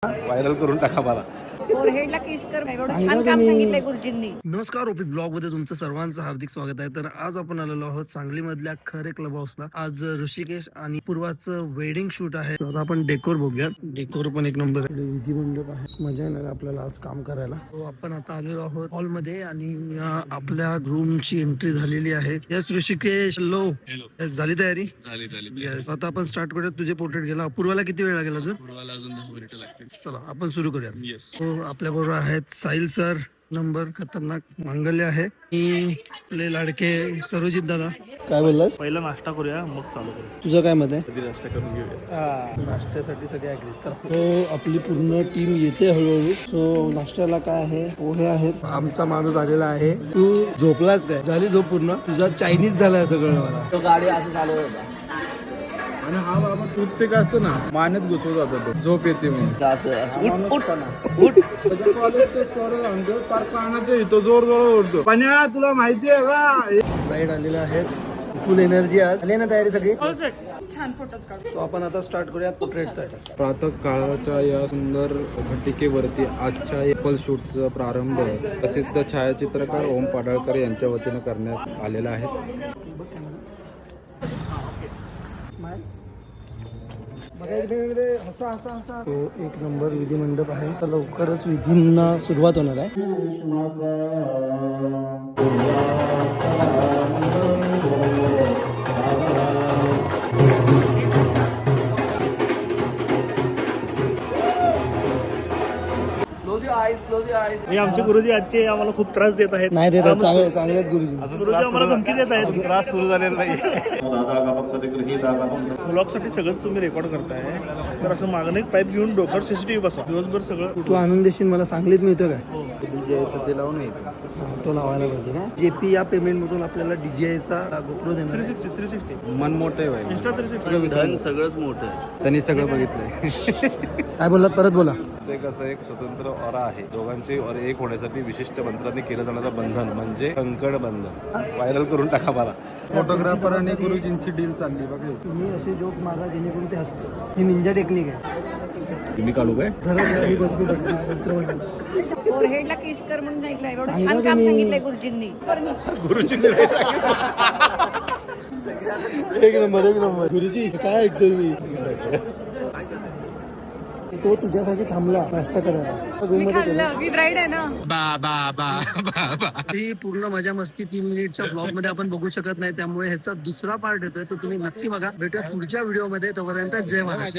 Viral करून टाका मला. फोरहेडला किस कर. एवढं छान काम सांगितलंय गुरुजींनी. नमस्कार, ऑफिस ब्लॉग मध्ये तुमचं सर्वांचं हार्दिक स्वागत आहे. तर आज आपण आलेलो आहोत सांगली मधल्या खरे क्लब हाऊसला. आज ऋषिकेश आणि पूर्वाचं वेडिंग शूट आहे. आता आपण डेकोर बघूयात. डेकोर पण एक नंबर आहे. विधी मंडप आहे. मजा येणार आपल्याला आज काम करायला. तो आपण आता आलेलो आहोत हॉल मध्ये आणि आपल्या रूमची एंट्री झालेली आहे. यस ऋषिकेश, लो झाली तयारी? झाली. येस, आता आपण स्टार्ट करूयात. तुझे पोर्ट्रेट गेला. अपूर्वाला किती वेळ लागेल अजून? अजून 10 मिनिटं लागतील. चला आपण सुरू करूयात. येस. तो आपल्या बरोबर आहेत साहिल सर, नंबर खतरनाक मांगल्य आहे. आपले लाडके सरोजित दादा. काय बोललास? पहिला नाश्ता करूया मग चालू करूया. तुझं काय मत आहे? कधी नाश्ता करून घेऊया. नाश्त्यासाठी सगळे ऍग्री. चला, तो आपली पूर्ण टीम येते हळूहळू. सो नाश्त्याला काय आहे? पोहे आहेत. आमचा माणूस आलेला आहे. तू झोपलाच काय? झाली झोप पूर्ण? तुझा चायनीज झालाय सगळं. मला तो गाडी असं चालू होता आणि हा बाबा टूथपिक असतो ना, मानेत घुसवत जातो तो. झोप येते म्हणून. असं उठ त्याच्या कॉलेज ते पोरं सांगतो, पार कानात येतो, जोर ओढतो. पाण्या तुला माहिती आहे का? लाईट आलेला आहे. फुल एनर्जी आज. आली ना तयारी सगळी? छान फोटोज काढ. सो आपण आता स्टार्ट करूया पोर्ट्रेटसाठी. प्रातः काळाच्या या सुंदर घटिकेवरती आजच्या एपल शूटचा प्रारंभ प्रसिद्ध छायाचित्रकार ओम पाडळकर यांच्या वतीनं करण्यात आलेला आहे. तो एक नंबर विधी मंडप आहे. तर लवकरच विधींना सुरुवात होणार आहे. हे आमचे गुरुजी आजचे आम्हाला खूप त्रास देत आहेत. नाही देतात, चांगले चांगले आहेत गुरुजी. गुरुजी आम्हाला धमकी देत आहेत. त्रास सुरू झालेला नाही. ब्लॉगसाठी सगळंच तुम्ही रेकॉर्ड करताय, तर असं मागणं एक पाईप घेऊन डोक्यावर सीसीटीव्ही बसा. दिवसभर सगळं तू आनंद देशील मला सांगलीत मिळतो काय? ते लावून तो लावायला पाहिजे का? जेपी या पेमेंट मधून आपल्याला डीजीआयचा गोप्रो देणार आहे. 360 मन मोठं आहे भाई. इंस्टा 360 सगळंच मोठं आहे. त्यांनी सगळं बघितलंय. काय बोललात? परत बोला. प्रत्येकाचं एक स्वतंत्र ऑरा आहे. दोघांचे और एक होण्यासाठी विशिष्ट मंत्राने केलं जाणारं बंधन म्हणजे कंकण बंधन. व्हायरल करून टाका मला. फोटोग्राफर आणि गुरुजींची डील चालली बघा. तुम्ही असे जोक मारा जेणेकरून ते असतं. ही निंजा टेक्निक आहे. तुम्ही काढू काय? फोरहेडला किस कर म्हणून सांगितलंय. एवढं छान काम सांगितलंय गुरुजींनी. एक नंबर गुरुजी. काय ऐकतोय मी? तो तुझ्यासाठी थांबला नाश्ता करायला रूम मध्ये केला. मी ब्राईड आहे ना. ही पूर्ण मजा मस्ती 3 मिनिटच्या ब्लॉग मध्ये आपण बघू शकत नाही. त्यामुळे ह्याचा दुसरा पार्ट येतोय, तो तुम्ही नक्की बघा. भेटूया पुढच्या व्हिडिओ मध्ये. तोपर्यंत जय महाराष्ट्र.